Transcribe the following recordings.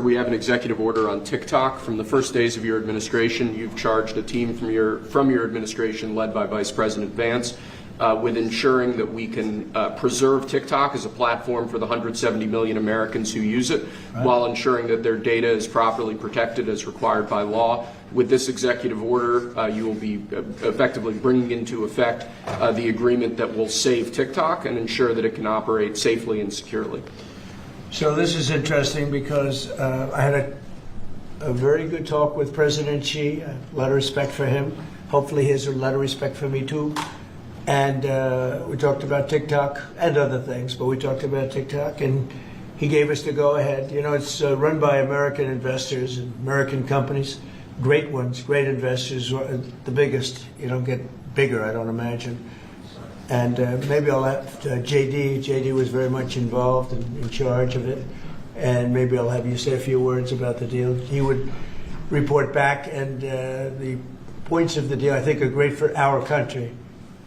We have an executive order on TikTok. From the first days of your administration, you've charged a team from your administration led by Vice President Vance with ensuring that we can preserve TikTok as a platform for the 170 million Americans who use it, while ensuring that their data is properly protected as required by law. With this executive order, you will be effectively bringing into effect the agreement that will save TikTok and ensure that it can operate safely and securely. So this is interesting because I had a very good talk with President Xi, a lot of respect for him. Hopefully he has a lot of respect for me too. And we talked about TikTok and other things, but we talked about TikTok and he gave us the go-ahead. You know, it's run by American investors and American companies, great ones, great investors, the biggest. You don't get bigger, I don't imagine. And maybe I'll have JD. JD was very much involved and in charge of it. And maybe I'll have you say a few words about the deal. He would report back, and the points of the deal, I think, are great for our country.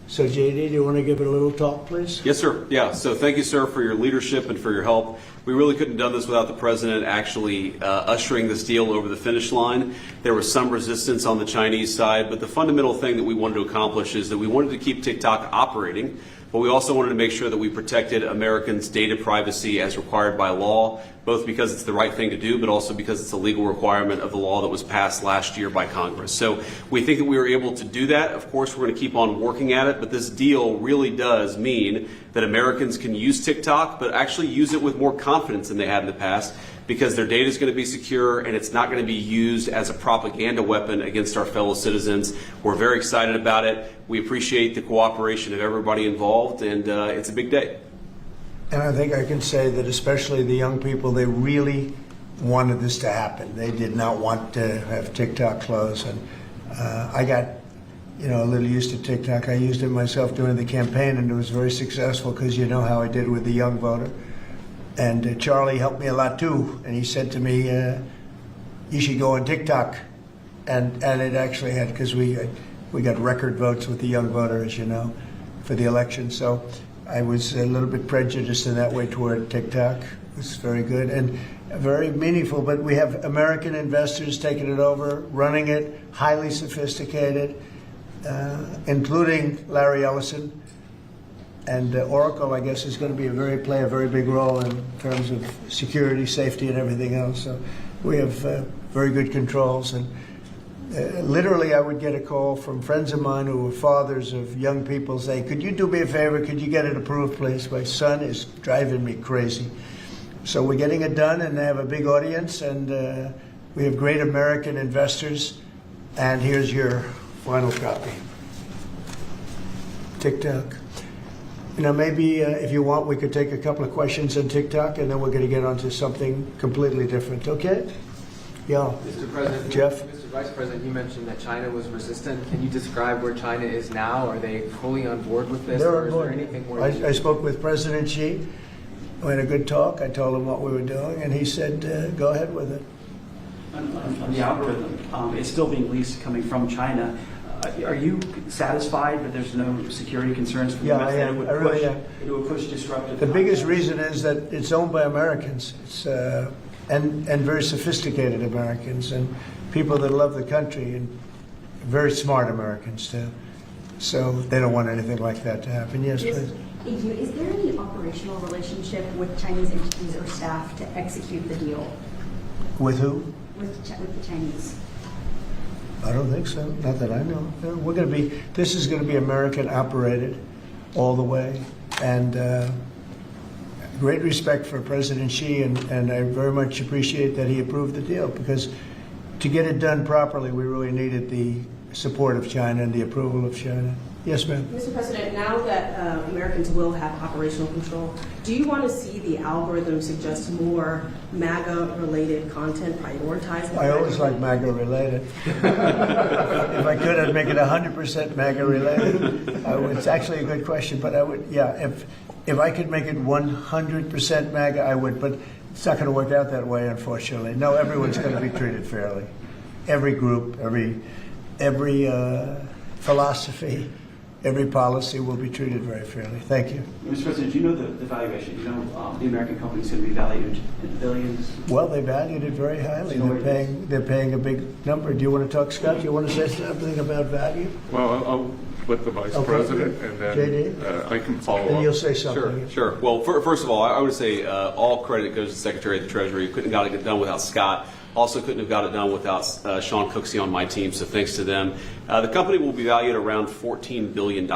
So, JD, do you want to give it a little talk, please? Yes, sir. Yeah, so thank you, sir, for your leadership and for your help. We really couldn't have done this without the President actually ushering this deal over the finish line. There was some resistance on the Chinese side, but the fundamental thing that we wanted to accomplish is that we wanted to keep TikTok operating, but we also wanted to make sure that we protected Americans' data privacy as required by law, both because it's the right thing to do, but also because it's a legal requirement of the law that was passed last year by Congress. So we think that we were able to do that. Of course, we're going to keep on working at it, but this deal really does mean that Americans can use TikTok, but actually use it with more confidence than they had in the past, because their data is going to be secure and it's not going to be used as a propaganda weapon against our fellow citizens. We're very excited about it. We appreciate the cooperation of everybody involved, and it's a big day. And I think I can say that especially the young people, they really wanted this to happen. They did not want to have TikTok close. And I got, a little used to TikTok. I used it myself during the campaign, and it was very successful because you know how I did with the young voter. And Charlie helped me a lot too. And he said to me, you should go on TikTok. And it actually had, because we got record votes with the young voter, as you know, for the election. So I was a little bit prejudiced in that way toward TikTok. It was very good and very meaningful, but we have American investors taking it over, running it, highly sophisticated, including Larry Ellison. And Oracle, I guess, is going to play a very big role in terms of security, safety, and everything else. So we have very good controls. And literally, I would get a call from friends of mine who were fathers of young people saying, could you do me a favor? Could you get it approved, please? My son is driving me crazy. So we're getting it done, and they have a big audience, and we have great American investors. And here's your final copy. TikTok. Maybe if you want, we could take a couple of questions on TikTok, and then we're going to get onto something completely different. Okay? Yeah. Mr. President, Jeff? Mr. Vice President, you mentioned that China was resistant. Can you describe where China is now? Are they fully on board with this? They're or on is board. there anything more? I spoke with President Xi. We had a good talk. I told him what we were doing, and he said, go ahead with it. On the algorithm, it's still being leased coming from China. Are you satisfied that there's no security concerns for the I am. I really am. It would push disruptive The biggest content? reason is that it's owned by Americans. It's and very sophisticated Americans and people that love the country, and very smart Americans too. So they don't want anything like that to happen. Yes, please. Thank you. Is there any operational relationship with Chinese entities or staff to execute the deal? With who? With the Chinese? I don't think so. Not that I know. This is going to be American operated all the way. And great respect for President Xi, and I very much appreciate that he approved the deal, because to get it done properly, we really needed the support of China and the approval of China. Yes, ma'am. Mr. President, now that Americans will have operational control, do you want to see the algorithm suggest more MAGA-related content prioritized? I always like MAGA-related. If I could, I'd make it 100% MAGA-related. It's actually a good question, but I would, yeah, if I could make it 100% MAGA, I would, but it's not going to work out that way, unfortunately. No, everyone's going to be treated fairly. Every group, every philosophy. every policy will be treated very fairly. Thank you. Mr. President, do you know the valuation? Do you know the American company is going to be valued in billions? Well, they valued it very highly. So They're paying a big number. Do you want to talk, Scott? Do you want to say something about value? Well, I'll let the Vice Okay. President, and then JD? I can follow And you'll up. say something. Sure. Well, first of all, I would say all credit goes to the Secretary of the Treasury. Couldn't have got it done without Scott. Also couldn't have got it done without Sean Cooksey on my team, so thanks to them. The company will be valued around $14 billion.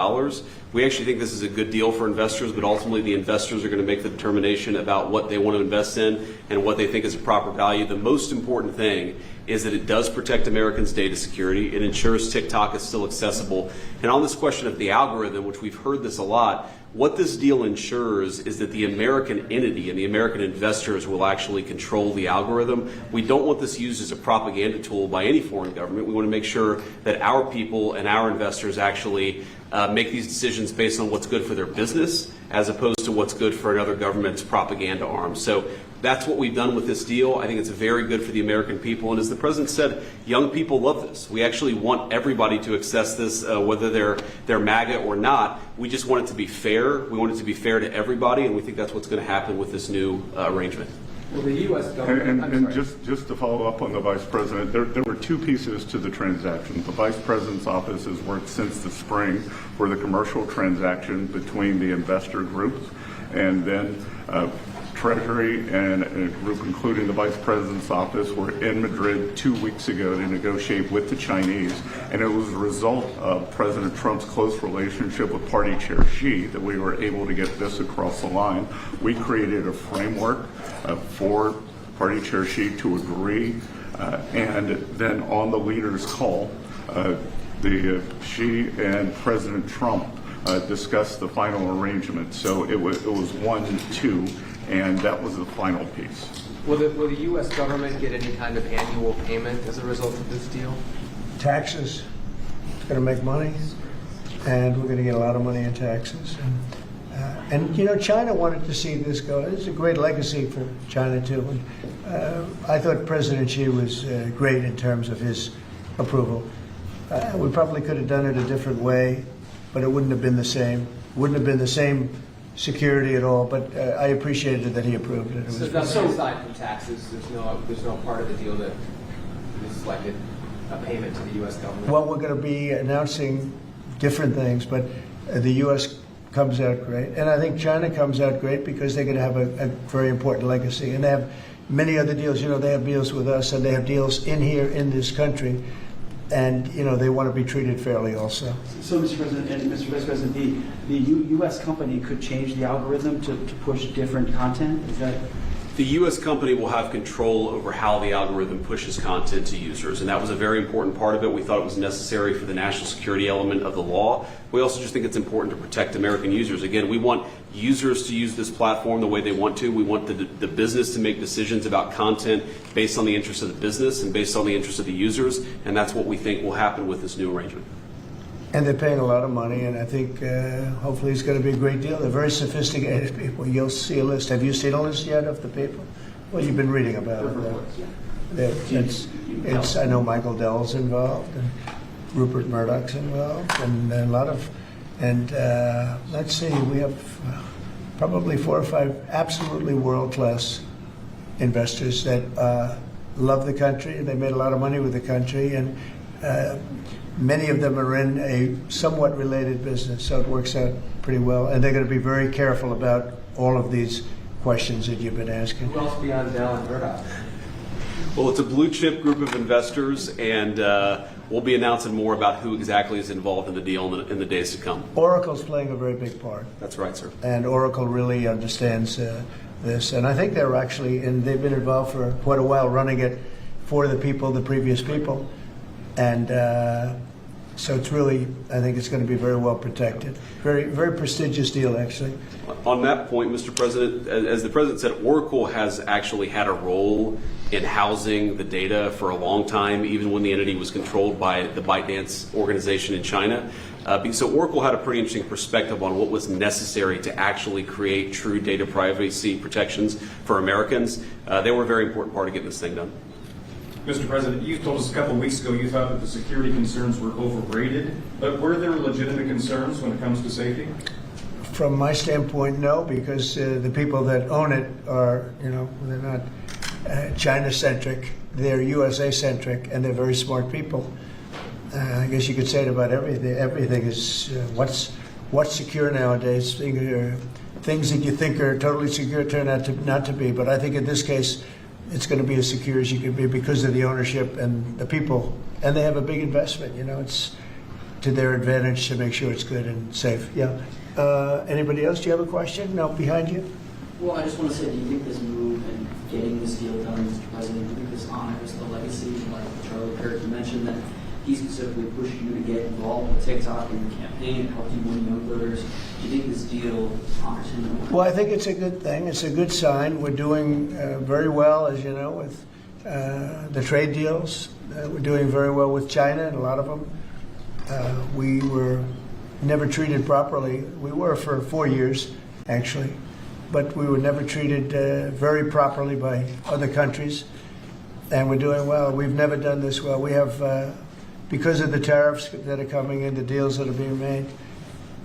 We actually think this is a good deal for investors, but ultimately the investors are going to make the determination about what they want to invest in and what they think is a proper value. The most important thing is that it does protect Americans' data security. It ensures TikTok is still accessible. And on this question of the algorithm, which we've heard this a lot, what this deal ensures is that the American entity and the American investors will actually control the algorithm. We don't want this used as a propaganda tool by any foreign government. We want to make sure that our people and our investors actually make these decisions based on what's good for their business as opposed to what's good for another government's propaganda arm. So that's what we've done with this deal. I think it's very good for the American people. And as the President said, young people love this. We actually want everybody to access this, whether they're MAGA or not. We just want it to be fair. We want it to be fair to everybody, and we think that's what's going to happen with this new arrangement. Well, the U.S. government. And just to follow up on the Vice President, there were two pieces to the transaction. The Vice President's office has worked since the spring for the commercial transaction between the investor groups, and then Treasury and a group including the Vice President's office were in Madrid 2 weeks ago to negotiate with the Chinese, and it was a result of President Trump's close relationship with Party Chair Xi that we were able to get this across the line. We created a framework for Party Chair Xi to agree, and then on the leaders' call, Xi and President Trump discussed the final arrangement. So it was 1-2. And that was the final piece. Will the U.S. government get any kind of annual payment as a result of this deal? Taxes. It's going to make money, and we're going to get a lot of money in taxes. And you know, China wanted to see this go. It's a great legacy for China too. And I thought President Xi was great in terms of his approval. We probably could have done it a different way, but it wouldn't have been the same. Wouldn't have been the same security at all, but I appreciated that he approved it. So aside from taxes, there's no part of the deal that is like a payment to the U.S. government. Well, we're going to be announcing different things, but the U.S. comes out great, and I think China comes out great because they're going to have a very important legacy, and they have many other deals. You know, they have deals with us, and they have deals in here in this country. And, you know, they want to be treated fairly also. So, Mr. President and Mr. Vice President, the U.S. company could change the algorithm to push different content? Is that... The U.S. company will have control over how the algorithm pushes content to users, and that was a very important part of it. We thought it was necessary for the national security element of the law. We also just think it's important to protect American users. Again, we want users to use this platform the way they want to. We want the business to make decisions about content based on the interests of the business and based on the interests of the users, and that's what we think will happen with this new arrangement. And they're paying a lot of money, and I think hopefully it's going to be a great deal. They're very sophisticated people. You'll see a list. Have you seen a list yet of the people? Well, you've been reading about it. I know Michael Dell's involved, and Rupert Murdoch's involved, and a lot of, and let's see, we have probably 4 or 5 absolutely world-class investors that love the country. They made a lot of money with the country, and many of them are in a somewhat related business, so it works out pretty well. And they're going to be very careful about all of these questions that you've been asking. Who else beyond Dell and Murdoch? Well, it's a blue chip group of investors, and we'll be announcing more about who exactly is involved in the deal in the days to come. Oracle's playing a very big part. That's right, sir. And Oracle really understands this. And I think they're actually, and they've been involved for quite a while running it for the people, the previous people. And so it's really, I think it's going to be very well protected. Very, very prestigious deal, actually. On that point, Mr. President, as the President said, Oracle has actually had a role in housing the data for a long time, even when the entity was controlled by the ByteDance organization in China. So Oracle had a pretty interesting perspective on what was necessary to actually create true data privacy protections for Americans. They were a very important part of getting this thing done. Mr. President, you told us a couple of weeks ago you thought that the security concerns were overrated, but were there legitimate concerns when it comes to safety? From my standpoint, no, because the people that own it are, they're not China-centric, they're USA-centric, and they're very smart people. I guess you could say it about everything. Everything is what's secure nowadays. Things that you think are totally secure turn out to not to be. But I think in this case, it's going to be as secure as you can be because of the ownership and the people. And they have a big investment. It's to their advantage to make sure it's good and safe. Yeah. Anybody else? Do you have a question? No, behind you. Well, I just want to say, do you think this move and getting this deal done, Mr. President, do you think this honors the legacy, like Charlie Kirk mentioned, that he specifically pushed you to get involved with TikTok in your campaign, helped you win young voters? Do you think this deal honors him? Well, I think it's a good thing. It's a good sign. We're doing very well, as you know, with the trade deals. We're doing very well with China, and a lot of them. We were never treated properly. We were for 4 years, actually, but we were never treated very properly by other countries, and we're doing well. We've never done this well. We have, because of the tariffs that are coming in, the deals that are being made,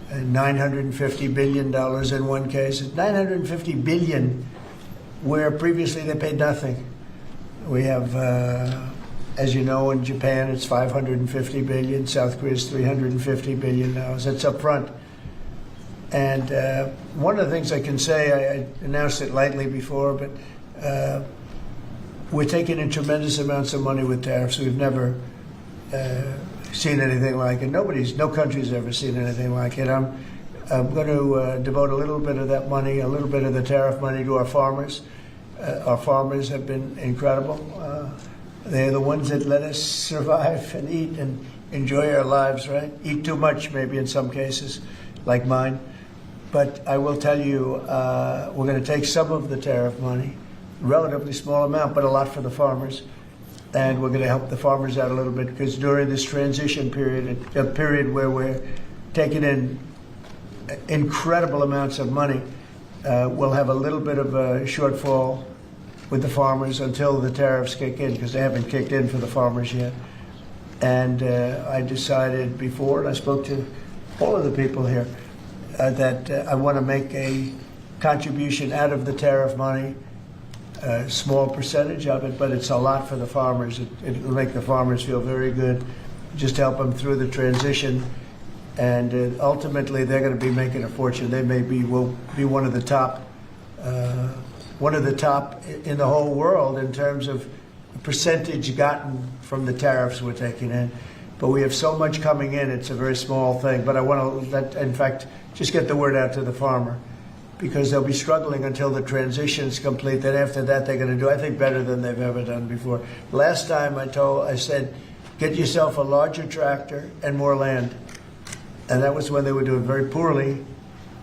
$950 billion in one case. It's $950 billion, where previously they paid nothing. We have, as you know, in Japan it's $550 billion. South Korea is $350 billion now. That's up front. And one of the things I can say, I announced it lightly before, but we're taking in tremendous amounts of money with tariffs. We've never seen anything like it. No country's ever seen anything like it. I'm going to devote a little bit of that money, a little bit of the tariff money, to our farmers. Our farmers have been incredible. They're the ones that let us survive and eat and enjoy our lives, right? Eat too much, maybe in some cases, like mine. But I will tell you, we're going to take some of the tariff money, relatively small amount, but a lot for the farmers. And we're going to help the farmers out a little bit, because during this transition period, a period where we're taking in incredible amounts of money, we'll have a little bit of a shortfall with the farmers until the tariffs kick in, because they haven't kicked in for the farmers yet. And I decided before, and I spoke to all of the people here, that I want to make a contribution out of the tariff money, a small percentage of it, but it's a lot for the farmers. It'll make the farmers feel very good, just help them through the transition. And ultimately, they're going to be making a fortune. They will be one of the top in the whole world in terms of percentage gotten from the tariffs we're taking in. But we have so much coming in, it's a very small thing. But I want to, in fact, just get the word out to the farmer, because they'll be struggling until the transition is complete. Then after that, they're going to do, I think, better than they've ever done before. Last time I said, get yourself a larger tractor and more land. And that was when they were doing very poorly,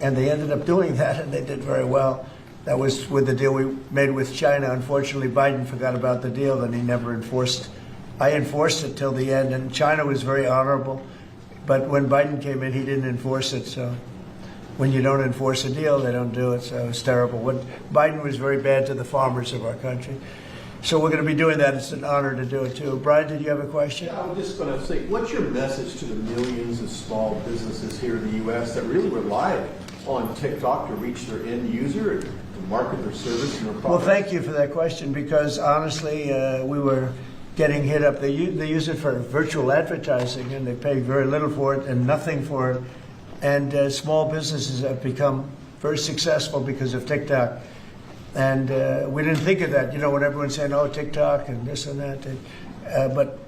and they ended up doing that, and they did very well. That was with the deal we made with China. Unfortunately, Biden forgot about the deal, and he never enforced. I enforced it till the end, and China was very honorable. But when Biden came in, he didn't enforce it. So when you don't enforce a deal, they don't do it. So it's terrible. Biden was very bad to the farmers of our country. So we're going to be doing that. It's an honor to do it, too. Brian, did you have a question? Yeah, I was just going to say, what's your message to the millions of small businesses here in the U.S. that really rely on TikTok to reach their end user, to market their service and their product? Well, thank you for that question, because honestly, we were getting hit up. They use it for virtual advertising, and they pay very little for it and nothing for it. And small businesses have become very successful because of TikTok. And we didn't think of that, when everyone's saying, oh, TikTok and this and that. But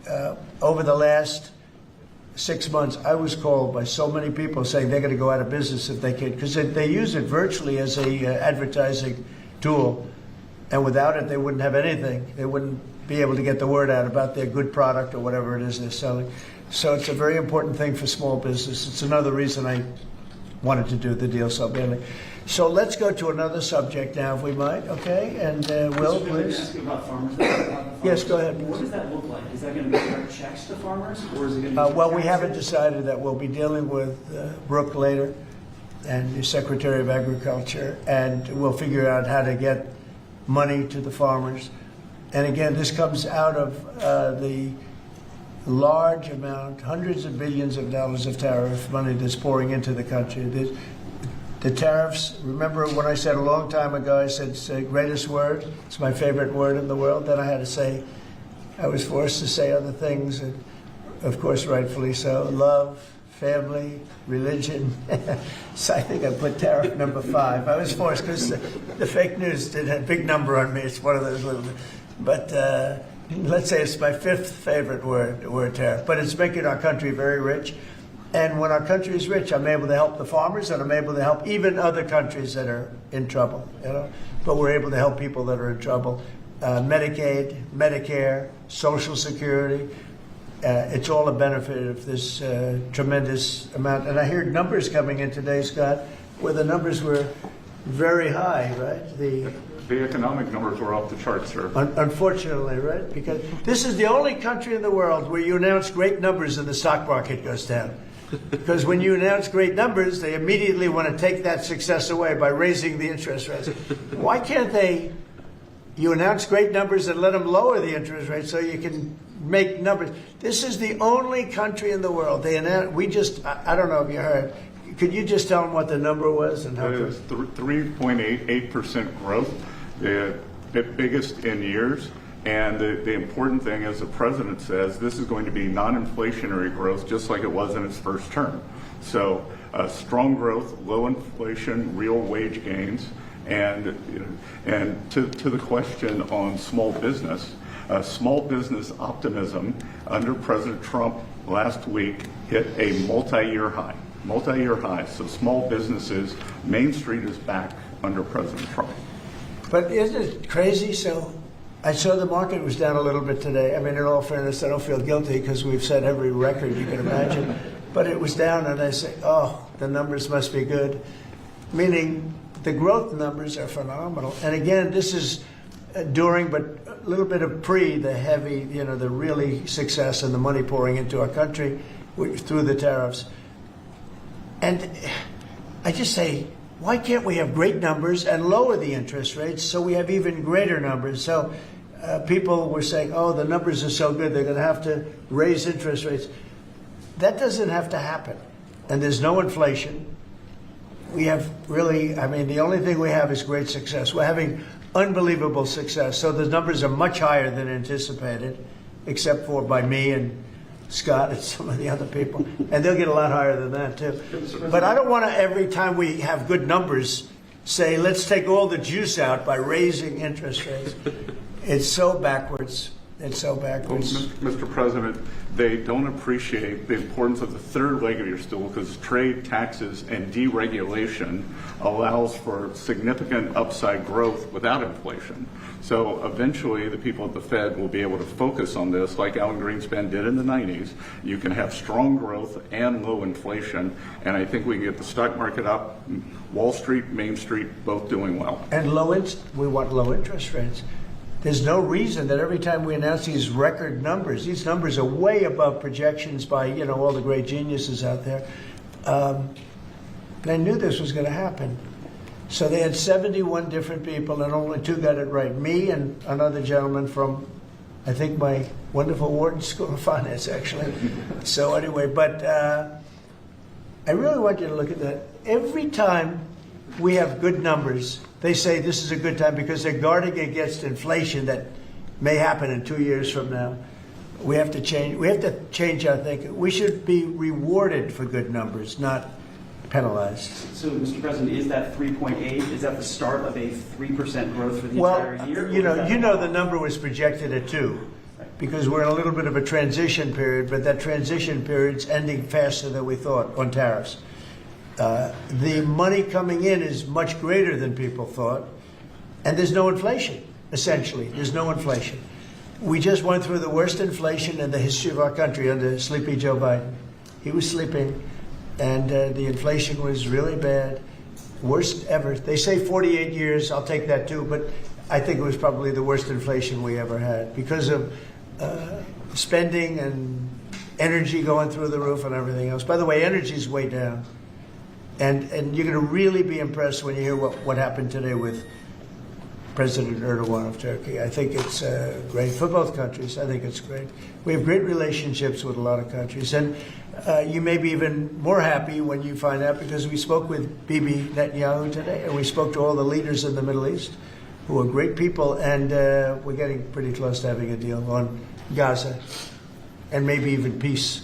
over the last 6 months, I was called by so many people saying they're going to go out of business if they can, because they use it virtually as a advertising tool. And without it, they wouldn't have anything. They wouldn't be able to get the word out about their good product or whatever it is they're selling. So it's a very important thing for small business. It's another reason I wanted to do the deal so badly. So let's go to another subject now, if we might, okay? And Will, please. Ask you about farmers. Yes, go ahead. What does that look like? Is that going to be direct checks to farmers, or is it going to be well, we haven't decided that. We'll be dealing with Brooke later, and the Secretary of Agriculture, and we'll figure out how to get money to the farmers. And again, this comes out of the large amount, hundreds of billions of dollars of tariff money that's pouring into the country. The tariffs, remember when I said a long time ago, I said it's the greatest word, it's my favorite word in the world, then I had to say, I was forced to say other things, and of course rightfully so, love, family, religion. So I think I put tariff number 5. I was forced because the fake news did a big number on me. It's one of those little, but let's say it's my 5th favorite word tariff. But it's making our country very rich. And when our country is rich, I'm able to help the farmers, and I'm able to help even other countries that are in trouble. But we're able to help people that are in trouble. Medicaid, Medicare, Social Security. It's all a benefit of this tremendous amount. And I heard numbers coming in today, Scott, where the numbers were very high, right? The economic numbers were off the charts, sir. Unfortunately, right? Because this is the only country in the world where you announce great numbers and the stock market goes down. Because when you announce great numbers, they immediately want to take that success away by raising the interest rates. Why can't you announce great numbers and let them lower the interest rate so you can make numbers? This is the only country in the world. I don't know if you heard. Could you just tell them what the number was? And how it was 3.88% growth, the biggest in years. And the important thing, as the president says, this is going to be non-inflationary growth, just like it was in its first term. So strong growth, low inflation, real wage gains. And to the question on small business optimism under President Trump last week hit a multi-year high. So small businesses, Main Street is back under President Trump. But isn't it crazy? So I saw the market was down a little bit today. I mean, in all fairness, I don't feel guilty because we've set every record you can imagine. But it was down, and I say, oh, the numbers must be good. Meaning the growth numbers are phenomenal. And again, this is during, but a little bit of the heavy, the really success and the money pouring into our country through the tariffs. And I just say, why can't we have great numbers and lower the interest rates so we have even greater numbers? So people were saying, oh, the numbers are so good, they're going to have to raise interest rates. That doesn't have to happen. And there's no inflation. We have really, the only thing we have is great success. We're having unbelievable success. So the numbers are much higher than anticipated, except for by me and Scott and some of the other people. And they'll get a lot higher than that, too. But I don't want to, every time we have good numbers, say, let's take all the juice out by raising interest rates. It's so backwards. It's so backwards. Well, Mr. President, they don't appreciate the importance of the third leg of your stool, because trade, taxes, and deregulation allows for significant upside growth without inflation. So eventually the people at the Fed will be able to focus on this like Alan Greenspan did in the 90s. You can have strong growth and low inflation, and I think we can get the stock market up, Wall Street, Main Street, both doing well. And we want low interest rates. There's no reason that every time we announce these record numbers, these numbers are way above projections by, all the great geniuses out there. They knew this was going to happen. So they had 71 different people, and only 2 got it right. Me and another gentleman from, I think, my wonderful Wharton School of Finance, actually. So anyway, but I really want you to look at that. Every time we have good numbers, they say this is a good time because they're guarding against inflation that may happen in 2 years from now. We have to change our thinking. We should be rewarded for good numbers, not penalized. So, Mr. President, is that 3.8? Is that the start of a 3% growth for the entire year? The number was projected at 2, because we're in a little bit of a transition period, but that transition period's ending faster than we thought on tariffs. The money coming in is much greater than people thought, and there's no inflation, essentially. There's no inflation. We just went through the worst inflation in the history of our country under Sleepy Joe Biden. He was sleeping, and the inflation was really bad, worst ever. They say 48 years, I'll take that too, but I think it was probably the worst inflation we ever had because of spending and energy going through the roof and everything else. By the way, energy's way down. And you're going to really be impressed when you hear what happened today with President Erdogan of Turkey. I think it's great for both countries. I think it's great. We have great relationships with a lot of countries. And you may be even more happy when you find out, because we spoke with Bibi Netanyahu today, and we spoke to all the leaders in the Middle East, who are great people, and we're getting pretty close to having a deal on Gaza, and maybe even peace,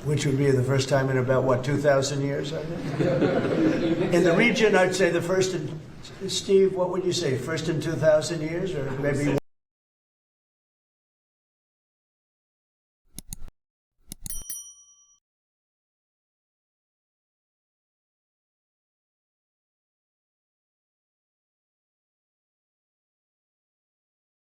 which would be the first time in about, 2,000 years, I think? In the region, I'd say the first in, Steve, what would you say, first in 2,000 years, or maybe